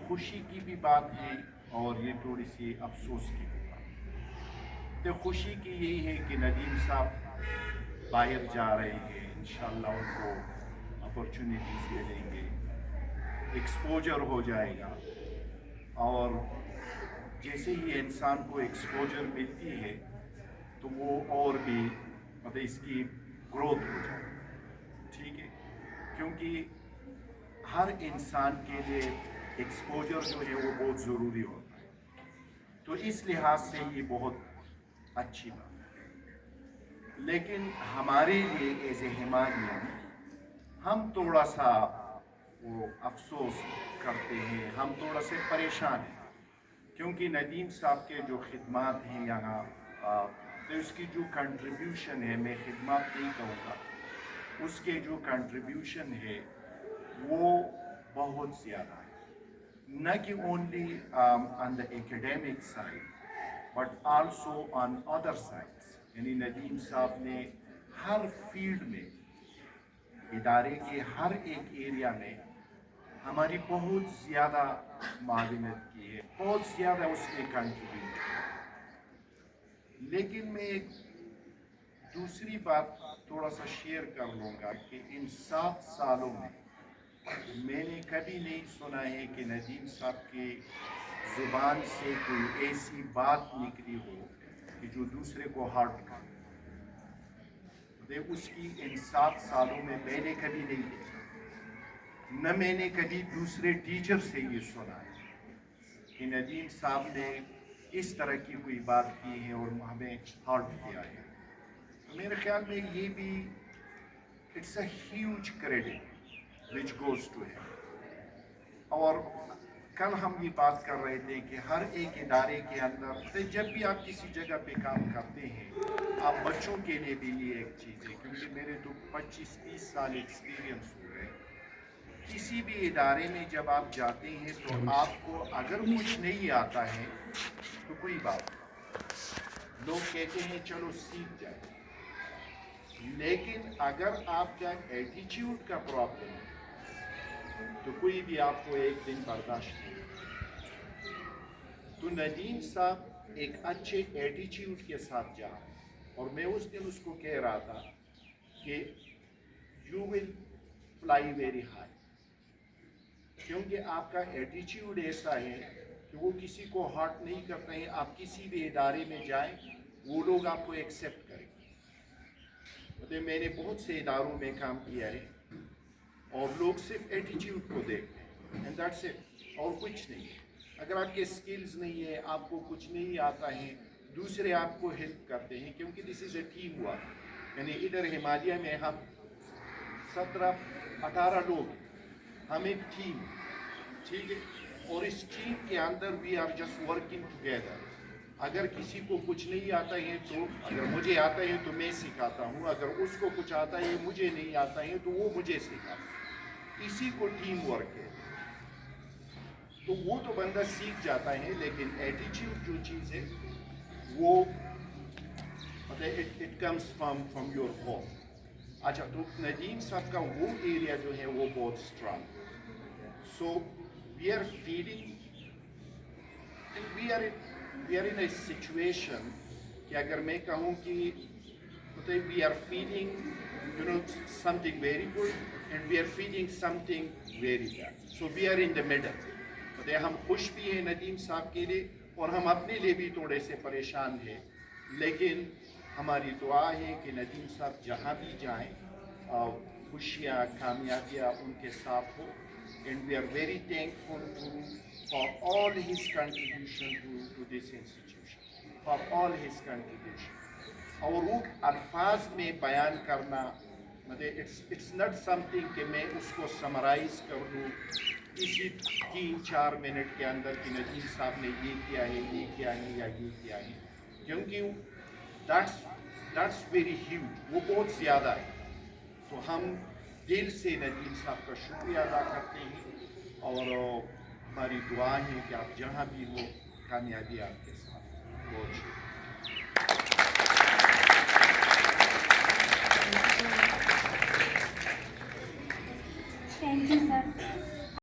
खुशी की भी बात है और ये थोड़ी सी अफसोस की भी बात। तो खुशी की यही है कि नदीम साहब बाहर जा रहे हैं, इंशाल्लाह उनको अपॉर्चुनिटीज़ मिलेंगे, एक्सपोजर हो जाएगा। और जैसे ही इंसान को एक्सपोजर मिलती है तो वो और भी मतलब इसकी ग्रोथ हो जाएगी, ठीक है। क्योंकि हर इंसान के लिए एक्सपोजर जो है वो बहुत ज़रूरी होता है, तो इस लिहाज से ये बहुत अच्छी बात है। लेकिन हमारे लिए एज ए हिमालयन हम थोड़ा सा वो अफसोस करते हैं, हम थोड़ा से परेशान हैं, क्योंकि नदीम साहब के जो खिदमात हैं यहाँ, तो उसकी जो कंट्रीब्यूशन है, मैं खिदमत नहीं कहूँगा, उसके जो कंट्रीब्यूशन है वो बहुत ज़्यादा है, न कि only on the academic side but also on other sides. यानी नदीम साहब ने हर फील्ड में, इदारे के हर एक एरिया में हमारी बहुत ज़्यादा माविनत की है, बहुत ज़्यादा उसने कंट्रीब्यूट किया। लेकिन मैं एक दूसरी बात थोड़ा सा शेयर कर लूँगा कि इन 7 सालों में मैंने कभी नहीं सुना है कि नदीम साहब की ज़ुबान से कोई ऐसी बात निकली हो कि जो दूसरे को हर्ट करे। उसकी इन 7 सालों में मैंने कभी नहीं देखा, न मैंने कभी दूसरे टीचर से ये सुना है कि नदीम साहब ने इस तरह की कोई बात की है और हमें हर्ट किया है। तो मेरे ख्याल में ये भी it's a huge credit which goes to him. और कल हम ये बात कर रहे थे कि हर एक इदारे के अंदर जब भी आप किसी जगह पे काम करते हैं, आप बच्चों के लिए भी ये एक चीज़ है, क्योंकि मेरे तो 25-30 साल एक्सपीरियंस हो गए। किसी भी इदारे में जब आप जाते हैं तो आपको अगर कुछ नहीं आता है तो कोई बात नहीं, लोग कहते हैं चलो सीख जाए। लेकिन अगर आपका एटीट्यूड का प्रॉब्लम है तो कोई भी आपको एक दिन बर्दाश्त नहीं। तो नदीम साहब एक अच्छे एटीट्यूड के साथ जा रहे हैं, और मैं उस दिन उसको कह रहा था कि you will fly very high, क्योंकि आपका एटीट्यूड ऐसा है कि वो किसी को हर्ट नहीं करते हैं। आप किसी भी इदारे में जाएं, वो लोग आपको एक्सेप्ट करेंगे। मतलब मैंने बहुत से इदारों में काम किया है और लोग सिर्फ एटीट्यूड को देखते हैं, एंड दैट्स इट, और कुछ नहीं है। अगर आपके स्किल्स नहीं है, आपको कुछ नहीं आता है, दूसरे आपको हेल्प करते हैं, क्योंकि this is a team work. यानी इधर हिमालय में हम 17-18 लोग, हम एक टीम, ठीक है, और इस टीम के अंदर we are just working together. अगर किसी को कुछ नहीं आता है तो अगर मुझे आता है तो मैं सिखाता हूँ, अगर उसको कुछ आता है, मुझे नहीं आता है तो वो मुझे सिखाता है। इसी को टीम वर्क है। तो वो तो बंदा सीख जाता है, लेकिन एटीट्यूड जो चीज़ है वो मतलब it comes from your home. अच्छा, तो नदीम साहब का वो एरिया जो है वो बहुत strong. So we are feeling, we are in a situation कि अगर मैं कहूँ कि मतलब we are feeling you know something very good and we are feeling something very bad. So we are in the middle. मतलब हम खुश भी हैं नदीम साहब के लिए और हम अपने लिए भी थोड़े से परेशान हैं, लेकिन हमारी दुआ है कि नदीम साहब जहाँ भी जाएँ खुशियाँ, कामयाबियाँ उनके साथ हो। And we are very thankful for all his contribution to this institution, for all his contribution। और वो अल्फाज में बयान करना मतलब it's not something कि मैं उसको समराइज कर दूँ इसी 3-4 मिनट के अंदर कि नदीम साहब ने ये किया है, ये किया है या ये किया है, क्योंकि that's very huge, वो बहुत ज़्यादा है। तो हम दिल से नदीम साहब का शुक्रिया अदा करते हैं और हमारी दुआ है कि आप जहाँ भी हो कामयाबी आपके साथ। बहुत शुक्रिया। Thank you sir.